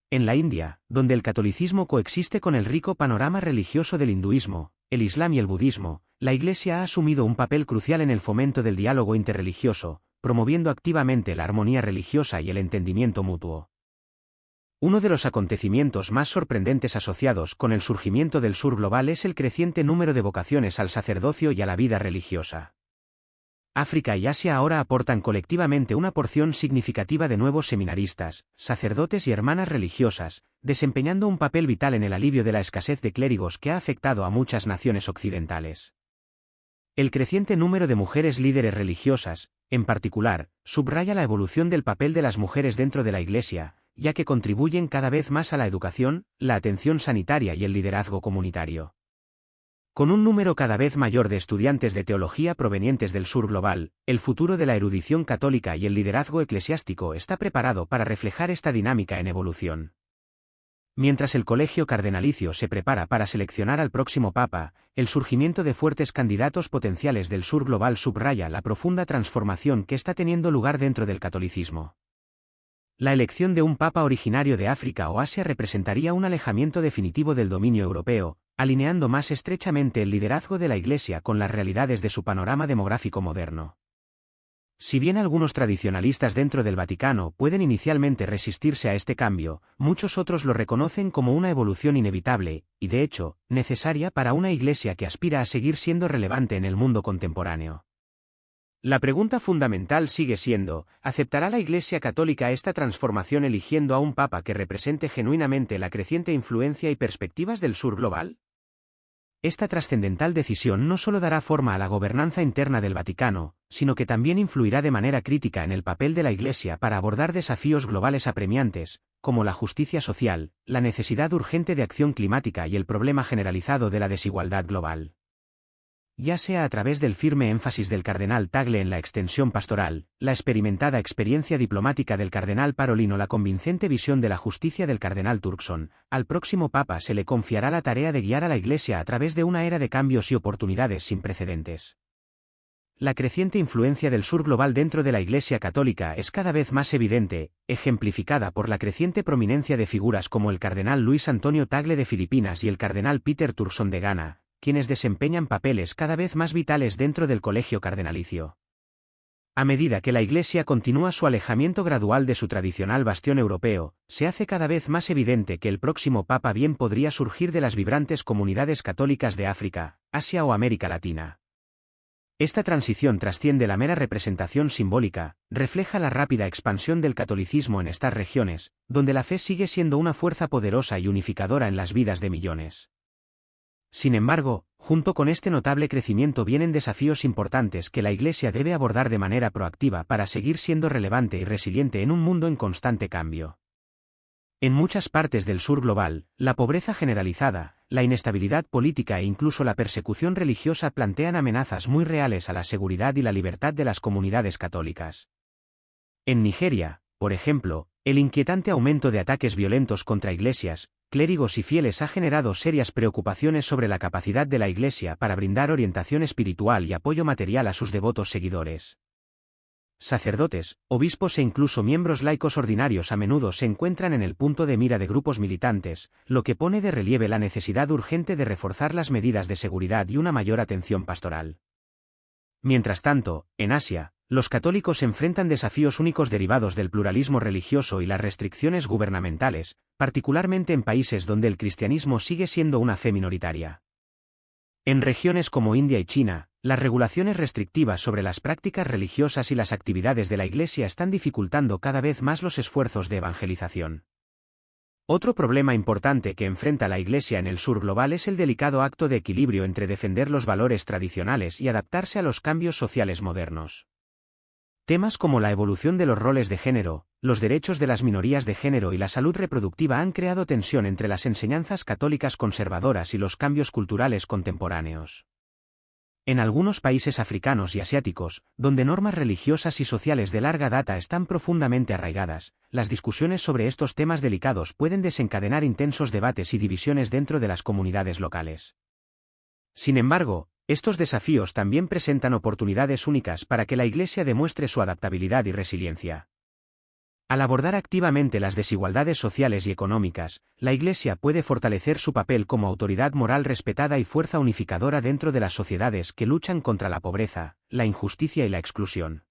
En la India, donde el catolicismo coexiste con el rico panorama religioso del hinduismo, el islam y el budismo, la Iglesia ha asumido un papel crucial en el fomento del diálogo interreligioso, promoviendo activamente la armonía religiosa y el entendimiento mutuo. Uno de los acontecimientos más sorprendentes asociados con el surgimiento del sur global es el creciente número de vocaciones al sacerdocio y a la vida religiosa. África y Asia ahora aportan colectivamente una porción significativa de nuevos seminaristas, sacerdotes y hermanas religiosas, desempeñando un papel vital en el alivio de la escasez de clérigos que ha afectado a muchas naciones occidentales. El creciente número de mujeres líderes religiosas, en particular, subraya la evolución del papel de las mujeres dentro de la Iglesia, ya que contribuyen cada vez más a la educación, la atención sanitaria y el liderazgo comunitario. Con un número cada vez mayor de estudiantes de teología provenientes del sur global, el futuro de la erudición católica y el liderazgo eclesiástico está preparado para reflejar esta dinámica en evolución. Mientras el colegio cardenalicio se prepara para seleccionar al próximo papa, el surgimiento de fuertes candidatos potenciales del sur global subraya la profunda transformación que está teniendo lugar dentro del catolicismo. La elección de un papa originario de África o Asia representaría un alejamiento definitivo del dominio europeo, alineando más estrechamente el liderazgo de la Iglesia con las realidades de su panorama demográfico moderno. Si bien algunos tradicionalistas dentro del Vaticano pueden inicialmente resistirse a este cambio, muchos otros lo reconocen como una evolución inevitable, y de hecho, necesaria para una Iglesia que aspira a seguir siendo relevante en el mundo contemporáneo. La pregunta fundamental sigue siendo, ¿aceptará la Iglesia Católica esta transformación eligiendo a un papa que represente genuinamente la creciente influencia y perspectivas del sur global? Esta trascendental decisión no solo dará forma a la gobernanza interna del Vaticano, sino que también influirá de manera crítica en el papel de la Iglesia para abordar desafíos globales apremiantes, como la justicia social, la necesidad urgente de acción climática y el problema generalizado de la desigualdad global. Ya sea a través del firme énfasis del cardenal Tagle en la extensión pastoral, la experimentada experiencia diplomática del cardenal Parolin o la convincente visión de la justicia del cardenal Turkson, al próximo papa se le confiará la tarea de guiar a la Iglesia a través de una era de cambios y oportunidades sin precedentes. La creciente influencia del sur global dentro de la Iglesia católica es cada vez más evidente, ejemplificada por la creciente prominencia de figuras como el cardenal Luis Antonio Tagle de Filipinas y el cardenal Peter Turkson de Ghana, quienes desempeñan papeles cada vez más vitales dentro del colegio cardenalicio. A medida que la Iglesia continúa su alejamiento gradual de su tradicional bastión europeo, se hace cada vez más evidente que el próximo Papa bien podría surgir de las vibrantes comunidades católicas de África, Asia o América Latina. Esta transición trasciende la mera representación simbólica, refleja la rápida expansión del catolicismo en estas regiones, donde la fe sigue siendo una fuerza poderosa y unificadora en las vidas de millones. Sin embargo, junto con este notable crecimiento vienen desafíos importantes que la Iglesia debe abordar de manera proactiva para seguir siendo relevante y resiliente en un mundo en constante cambio. En muchas partes del sur global, la pobreza generalizada, la inestabilidad política e incluso la persecución religiosa plantean amenazas muy reales a la seguridad y la libertad de las comunidades católicas. En Nigeria, por ejemplo, el inquietante aumento de ataques violentos contra iglesias, clérigos y fieles ha generado serias preocupaciones sobre la capacidad de la Iglesia para brindar orientación espiritual y apoyo material a sus devotos seguidores. Sacerdotes, obispos e incluso miembros laicos ordinarios a menudo se encuentran en el punto de mira de grupos militantes, lo que pone de relieve la necesidad urgente de reforzar las medidas de seguridad y una mayor atención pastoral. Mientras tanto, en Asia, los católicos enfrentan desafíos únicos derivados del pluralismo religioso y las restricciones gubernamentales, particularmente en países donde el cristianismo sigue siendo una fe minoritaria. En regiones como India y China, las regulaciones restrictivas sobre las prácticas religiosas y las actividades de la Iglesia están dificultando cada vez más los esfuerzos de evangelización. Otro problema importante que enfrenta la Iglesia en el sur global es el delicado acto de equilibrio entre defender los valores tradicionales y adaptarse a los cambios sociales modernos. Temas como la evolución de los roles de género, los derechos de las minorías de género y la salud reproductiva han creado tensión entre las enseñanzas católicas conservadoras y los cambios culturales contemporáneos. En algunos países africanos y asiáticos, donde normas religiosas y sociales de larga data están profundamente arraigadas, las discusiones sobre estos temas delicados pueden desencadenar intensos debates y divisiones dentro de las comunidades locales. Sin embargo, estos desafíos también presentan oportunidades únicas para que la Iglesia demuestre su adaptabilidad y resiliencia. Al abordar activamente las desigualdades sociales y económicas, la Iglesia puede fortalecer su papel como autoridad moral respetada y fuerza unificadora dentro de las sociedades que luchan contra la pobreza, la injusticia y la exclusión.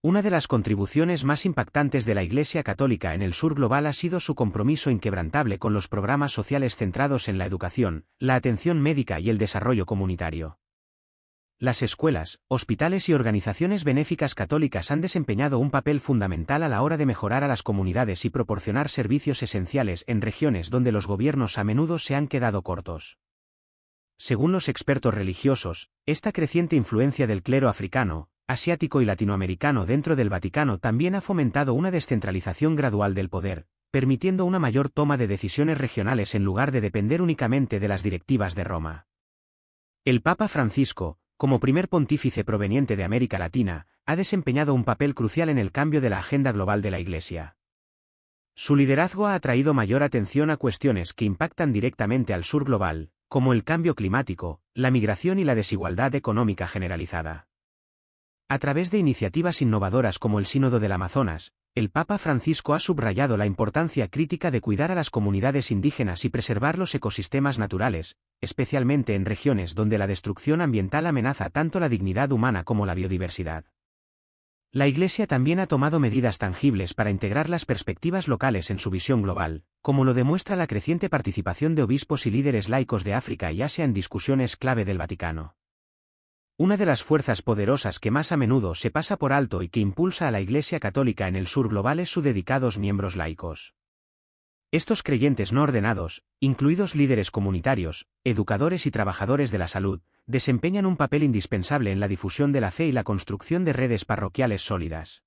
Una de las contribuciones más impactantes de la Iglesia Católica en el sur global ha sido su compromiso inquebrantable con los programas sociales centrados en la educación, la atención médica y el desarrollo comunitario. Las escuelas, hospitales y organizaciones benéficas católicas han desempeñado un papel fundamental a la hora de mejorar a las comunidades y proporcionar servicios esenciales en regiones donde los gobiernos a menudo se han quedado cortos. Según los expertos religiosos, esta creciente influencia del clero africano, asiático y latinoamericano dentro del Vaticano también ha fomentado una descentralización gradual del poder, permitiendo una mayor toma de decisiones regionales en lugar de depender únicamente de las directivas de Roma. El Papa Francisco, como primer pontífice proveniente de América Latina, ha desempeñado un papel crucial en el cambio de la agenda global de la Iglesia. Su liderazgo ha atraído mayor atención a cuestiones que impactan directamente al sur global, como el cambio climático, la migración y la desigualdad económica generalizada. A través de iniciativas innovadoras como el Sínodo del Amazonas, el Papa Francisco ha subrayado la importancia crítica de cuidar a las comunidades indígenas y preservar los ecosistemas naturales, especialmente en regiones donde la destrucción ambiental amenaza tanto la dignidad humana como la biodiversidad. La Iglesia también ha tomado medidas tangibles para integrar las perspectivas locales en su visión global, como lo demuestra la creciente participación de obispos y líderes laicos de África y Asia en discusiones clave del Vaticano. Una de las fuerzas poderosas que más a menudo se pasa por alto y que impulsa a la Iglesia Católica en el sur global es sus dedicados miembros laicos. Estos creyentes no ordenados, incluidos líderes comunitarios, educadores y trabajadores de la salud, desempeñan un papel indispensable en la difusión de la fe y la construcción de redes parroquiales sólidas.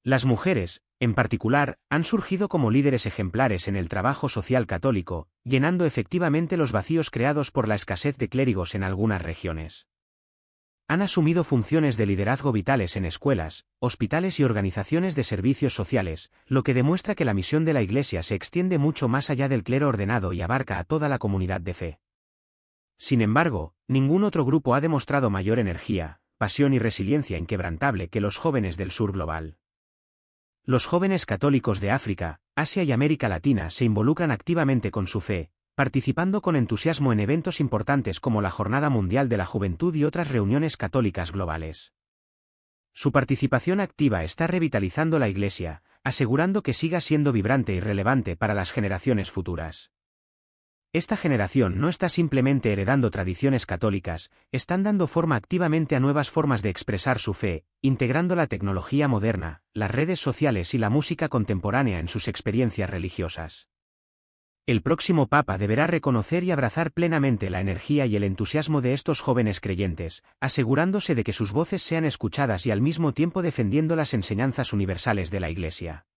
Las mujeres, en particular, han surgido como líderes ejemplares en el trabajo social católico, llenando efectivamente los vacíos creados por la escasez de clérigos en algunas regiones. Han asumido funciones de liderazgo vitales en escuelas, hospitales y organizaciones de servicios sociales, lo que demuestra que la misión de la Iglesia se extiende mucho más allá del clero ordenado y abarca a toda la comunidad de fe. Sin embargo, ningún otro grupo ha demostrado mayor energía, pasión y resiliencia inquebrantable que los jóvenes del sur global. Los jóvenes católicos de África, Asia y América Latina se involucran activamente con su fe, participando con entusiasmo en eventos importantes como la Jornada Mundial de la Juventud y otras reuniones católicas globales. Su participación activa está revitalizando la Iglesia, asegurando que siga siendo vibrante y relevante para las generaciones futuras. Esta generación no está simplemente heredando tradiciones católicas, están dando forma activamente a nuevas formas de expresar su fe, integrando la tecnología moderna, las redes sociales y la música contemporánea en sus experiencias religiosas. El próximo Papa deberá reconocer y abrazar plenamente la energía y el entusiasmo de estos jóvenes creyentes, asegurándose de que sus voces sean escuchadas y al mismo tiempo defendiendo las enseñanzas universales de la Iglesia.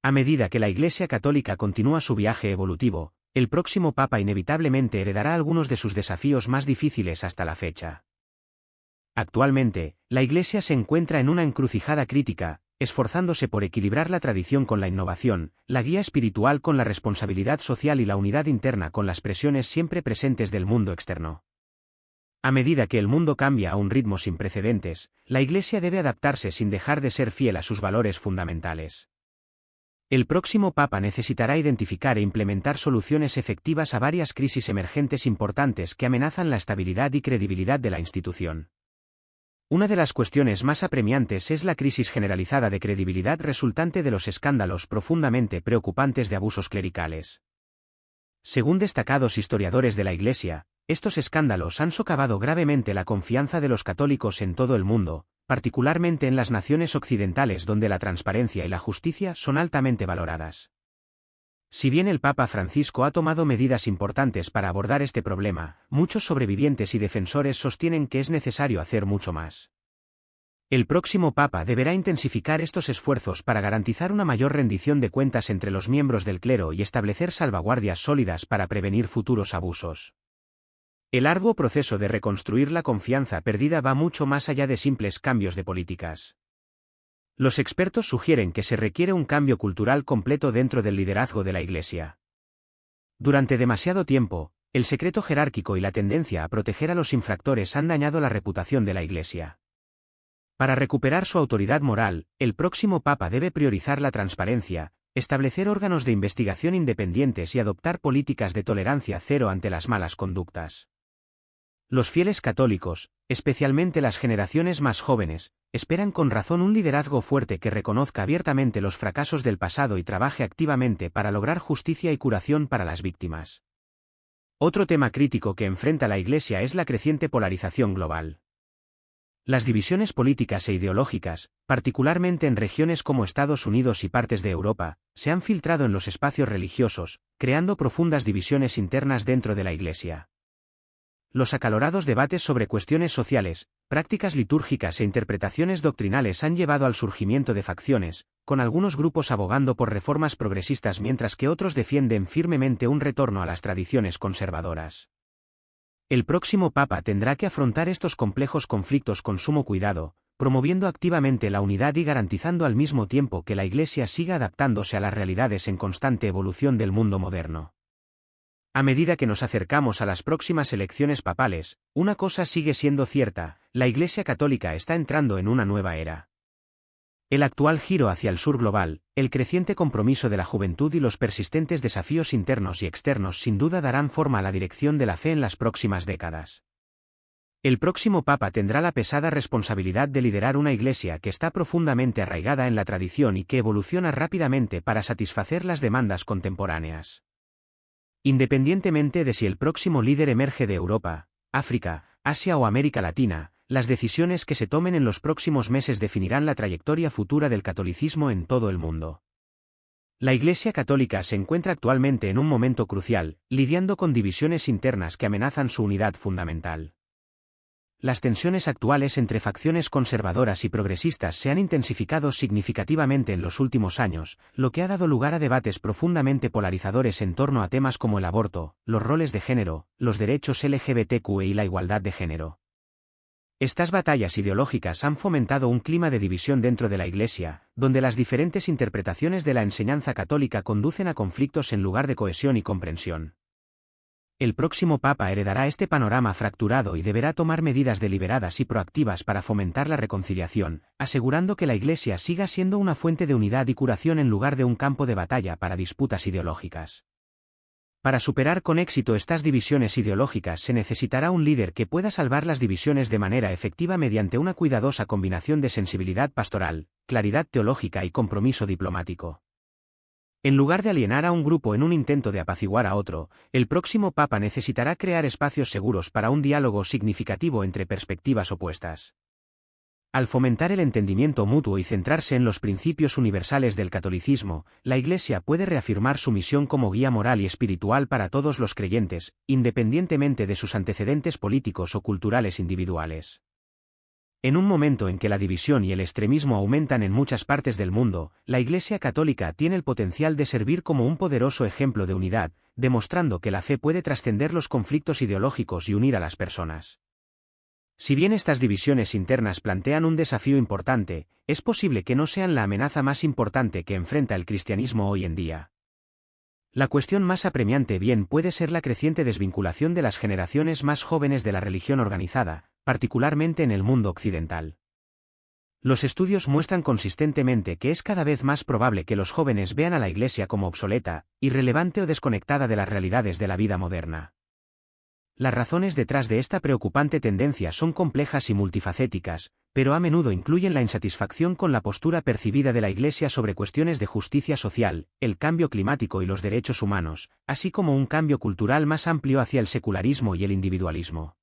A medida que la Iglesia católica continúa su viaje evolutivo, el próximo Papa inevitablemente heredará algunos de sus desafíos más difíciles hasta la fecha. Actualmente, la Iglesia se encuentra en una encrucijada crítica, esforzándose por equilibrar la tradición con la innovación, la guía espiritual con la responsabilidad social y la unidad interna con las presiones siempre presentes del mundo externo. A medida que el mundo cambia a un ritmo sin precedentes, la Iglesia debe adaptarse sin dejar de ser fiel a sus valores fundamentales. El próximo Papa necesitará identificar e implementar soluciones efectivas a varias crisis emergentes importantes que amenazan la estabilidad y credibilidad de la institución. Una de las cuestiones más apremiantes es la crisis generalizada de credibilidad resultante de los escándalos profundamente preocupantes de abusos clericales. Según destacados historiadores de la Iglesia, estos escándalos han socavado gravemente la confianza de los católicos en todo el mundo, particularmente en las naciones occidentales donde la transparencia y la justicia son altamente valoradas. Si bien el Papa Francisco ha tomado medidas importantes para abordar este problema, muchos sobrevivientes y defensores sostienen que es necesario hacer mucho más. El próximo Papa deberá intensificar estos esfuerzos para garantizar una mayor rendición de cuentas entre los miembros del clero y establecer salvaguardias sólidas para prevenir futuros abusos. El arduo proceso de reconstruir la confianza perdida va mucho más allá de simples cambios de políticas. Los expertos sugieren que se requiere un cambio cultural completo dentro del liderazgo de la Iglesia. Durante demasiado tiempo, el secreto jerárquico y la tendencia a proteger a los infractores han dañado la reputación de la Iglesia. Para recuperar su autoridad moral, el próximo Papa debe priorizar la transparencia, establecer órganos de investigación independientes y adoptar políticas de tolerancia cero ante las malas conductas. Los fieles católicos, especialmente las generaciones más jóvenes, esperan con razón un liderazgo fuerte que reconozca abiertamente los fracasos del pasado y trabaje activamente para lograr justicia y curación para las víctimas. Otro tema crítico que enfrenta la Iglesia es la creciente polarización global. Las divisiones políticas e ideológicas, particularmente en regiones como Estados Unidos y partes de Europa, se han filtrado en los espacios religiosos, creando profundas divisiones internas dentro de la Iglesia. Los acalorados debates sobre cuestiones sociales, prácticas litúrgicas e interpretaciones doctrinales han llevado al surgimiento de facciones, con algunos grupos abogando por reformas progresistas mientras que otros defienden firmemente un retorno a las tradiciones conservadoras. El próximo Papa tendrá que afrontar estos complejos conflictos con sumo cuidado, promoviendo activamente la unidad y garantizando al mismo tiempo que la Iglesia siga adaptándose a las realidades en constante evolución del mundo moderno. A medida que nos acercamos a las próximas elecciones papales, una cosa sigue siendo cierta: la Iglesia católica está entrando en una nueva era. El actual giro hacia el sur global, el creciente compromiso de la juventud y los persistentes desafíos internos y externos sin duda darán forma a la dirección de la fe en las próximas décadas. El próximo Papa tendrá la pesada responsabilidad de liderar una Iglesia que está profundamente arraigada en la tradición y que evoluciona rápidamente para satisfacer las demandas contemporáneas. Independientemente de si el próximo líder emerge de Europa, África, Asia o América Latina, las decisiones que se tomen en los próximos meses definirán la trayectoria futura del catolicismo en todo el mundo. La Iglesia Católica se encuentra actualmente en un momento crucial, lidiando con divisiones internas que amenazan su unidad fundamental. Las tensiones actuales entre facciones conservadoras y progresistas se han intensificado significativamente en los últimos años, lo que ha dado lugar a debates profundamente polarizadores en torno a temas como el aborto, los roles de género, los derechos LGBTQ y la igualdad de género. Estas batallas ideológicas han fomentado un clima de división dentro de la Iglesia, donde las diferentes interpretaciones de la enseñanza católica conducen a conflictos en lugar de cohesión y comprensión. El próximo Papa heredará este panorama fracturado y deberá tomar medidas deliberadas y proactivas para fomentar la reconciliación, asegurando que la Iglesia siga siendo una fuente de unidad y curación en lugar de un campo de batalla para disputas ideológicas. Para superar con éxito estas divisiones ideológicas se necesitará un líder que pueda salvar las divisiones de manera efectiva mediante una cuidadosa combinación de sensibilidad pastoral, claridad teológica y compromiso diplomático. En lugar de alienar a un grupo en un intento de apaciguar a otro, el próximo Papa necesitará crear espacios seguros para un diálogo significativo entre perspectivas opuestas. Al fomentar el entendimiento mutuo y centrarse en los principios universales del catolicismo, la Iglesia puede reafirmar su misión como guía moral y espiritual para todos los creyentes, independientemente de sus antecedentes políticos o culturales individuales. En un momento en que la división y el extremismo aumentan en muchas partes del mundo, la Iglesia Católica tiene el potencial de servir como un poderoso ejemplo de unidad, demostrando que la fe puede trascender los conflictos ideológicos y unir a las personas. Si bien estas divisiones internas plantean un desafío importante, es posible que no sean la amenaza más importante que enfrenta el cristianismo hoy en día. La cuestión más apremiante bien puede ser la creciente desvinculación de las generaciones más jóvenes de la religión organizada, particularmente en el mundo occidental. Los estudios muestran consistentemente que es cada vez más probable que los jóvenes vean a la Iglesia como obsoleta, irrelevante o desconectada de las realidades de la vida moderna. Las razones detrás de esta preocupante tendencia son complejas y multifacéticas, pero a menudo incluyen la insatisfacción con la postura percibida de la Iglesia sobre cuestiones de justicia social, el cambio climático y los derechos humanos, así como un cambio cultural más amplio hacia el secularismo y el individualismo.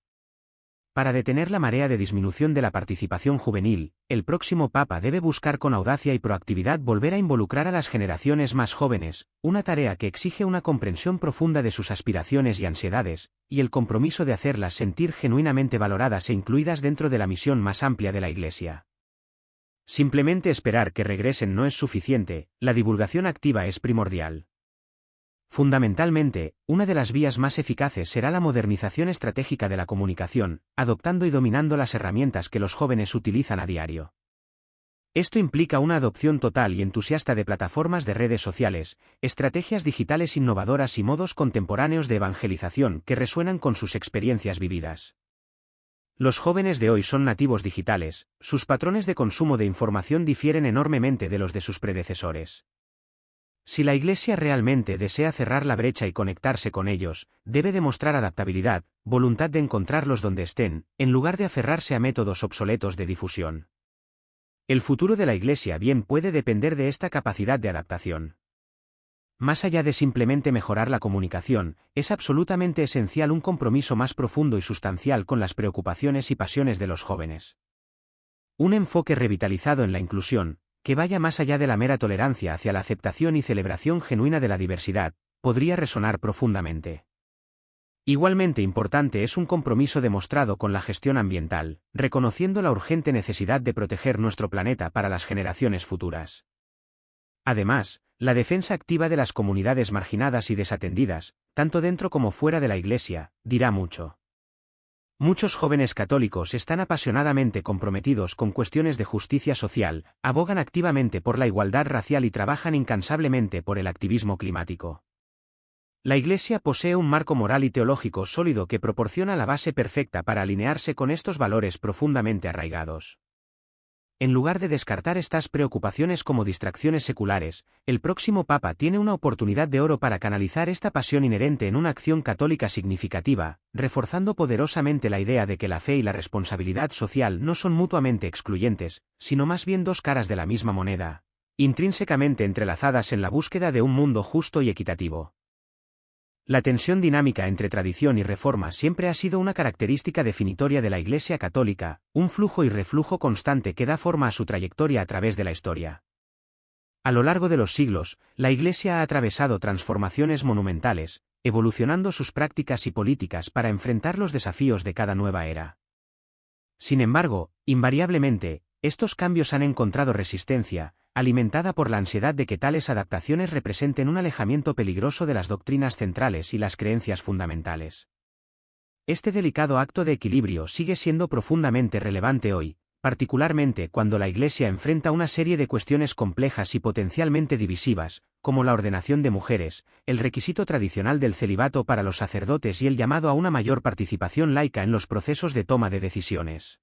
Para detener la marea de disminución de la participación juvenil, el próximo Papa debe buscar con audacia y proactividad volver a involucrar a las generaciones más jóvenes, una tarea que exige una comprensión profunda de sus aspiraciones y ansiedades, y el compromiso de hacerlas sentir genuinamente valoradas e incluidas dentro de la misión más amplia de la Iglesia. Simplemente esperar que regresen no es suficiente, la divulgación activa es primordial. Fundamentalmente, una de las vías más eficaces será la modernización estratégica de la comunicación, adoptando y dominando las herramientas que los jóvenes utilizan a diario. Esto implica una adopción total y entusiasta de plataformas de redes sociales, estrategias digitales innovadoras y modos contemporáneos de evangelización que resuenan con sus experiencias vividas. Los jóvenes de hoy son nativos digitales, sus patrones de consumo de información difieren enormemente de los de sus predecesores. Si la Iglesia realmente desea cerrar la brecha y conectarse con ellos, debe demostrar adaptabilidad, voluntad de encontrarlos donde estén, en lugar de aferrarse a métodos obsoletos de difusión. El futuro de la Iglesia bien puede depender de esta capacidad de adaptación. Más allá de simplemente mejorar la comunicación, es absolutamente esencial un compromiso más profundo y sustancial con las preocupaciones y pasiones de los jóvenes. Un enfoque revitalizado en la inclusión, que vaya más allá de la mera tolerancia hacia la aceptación y celebración genuina de la diversidad, podría resonar profundamente. Igualmente importante es un compromiso demostrado con la gestión ambiental, reconociendo la urgente necesidad de proteger nuestro planeta para las generaciones futuras. Además, la defensa activa de las comunidades marginadas y desatendidas, tanto dentro como fuera de la Iglesia, dirá mucho. Muchos jóvenes católicos están apasionadamente comprometidos con cuestiones de justicia social, abogan activamente por la igualdad racial y trabajan incansablemente por el activismo climático. La Iglesia posee un marco moral y teológico sólido que proporciona la base perfecta para alinearse con estos valores profundamente arraigados. En lugar de descartar estas preocupaciones como distracciones seculares, el próximo Papa tiene una oportunidad de oro para canalizar esta pasión inherente en una acción católica significativa, reforzando poderosamente la idea de que la fe y la responsabilidad social no son mutuamente excluyentes, sino más bien dos caras de la misma moneda, intrínsecamente entrelazadas en la búsqueda de un mundo justo y equitativo. La tensión dinámica entre tradición y reforma siempre ha sido una característica definitoria de la Iglesia Católica, un flujo y reflujo constante que da forma a su trayectoria a través de la historia. A lo largo de los siglos, la Iglesia ha atravesado transformaciones monumentales, evolucionando sus prácticas y políticas para enfrentar los desafíos de cada nueva era. Sin embargo, invariablemente, estos cambios han encontrado resistencia, alimentada por la ansiedad de que tales adaptaciones representen un alejamiento peligroso de las doctrinas centrales y las creencias fundamentales. Este delicado acto de equilibrio sigue siendo profundamente relevante hoy, particularmente cuando la Iglesia enfrenta una serie de cuestiones complejas y potencialmente divisivas, como la ordenación de mujeres, el requisito tradicional del celibato para los sacerdotes y el llamado a una mayor participación laica en los procesos de toma de decisiones.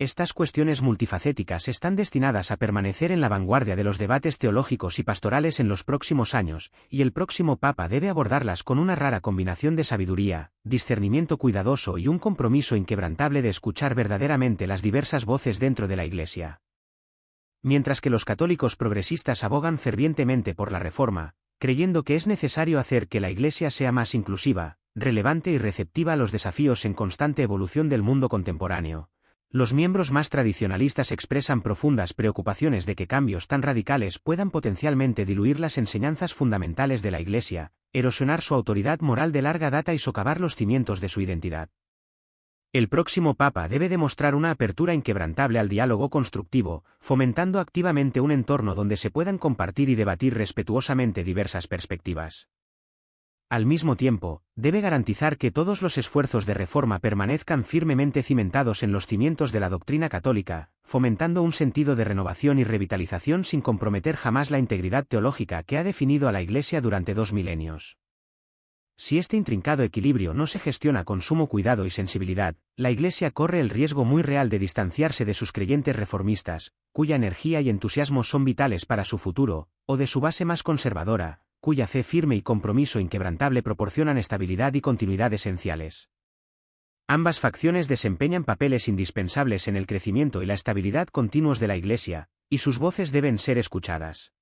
Estas cuestiones multifacéticas están destinadas a permanecer en la vanguardia de los debates teológicos y pastorales en los próximos años, y el próximo Papa debe abordarlas con una rara combinación de sabiduría, discernimiento cuidadoso y un compromiso inquebrantable de escuchar verdaderamente las diversas voces dentro de la Iglesia. Mientras que los católicos progresistas abogan fervientemente por la reforma, creyendo que es necesario hacer que la Iglesia sea más inclusiva, relevante y receptiva a los desafíos en constante evolución del mundo contemporáneo, los miembros más tradicionalistas expresan profundas preocupaciones de que cambios tan radicales puedan potencialmente diluir las enseñanzas fundamentales de la Iglesia, erosionar su autoridad moral de larga data y socavar los cimientos de su identidad. El próximo Papa debe demostrar una apertura inquebrantable al diálogo constructivo, fomentando activamente un entorno donde se puedan compartir y debatir respetuosamente diversas perspectivas. Al mismo tiempo, debe garantizar que todos los esfuerzos de reforma permanezcan firmemente cimentados en los cimientos de la doctrina católica, fomentando un sentido de renovación y revitalización sin comprometer jamás la integridad teológica que ha definido a la Iglesia durante 2 milenios. Si este intrincado equilibrio no se gestiona con sumo cuidado y sensibilidad, la Iglesia corre el riesgo muy real de distanciarse de sus creyentes reformistas, cuya energía y entusiasmo son vitales para su futuro, o de su base más conservadora, cuya fe firme y compromiso inquebrantable proporcionan estabilidad y continuidad esenciales. Ambas facciones desempeñan papeles indispensables en el crecimiento y la estabilidad continuos de la Iglesia, y sus voces deben ser escuchadas.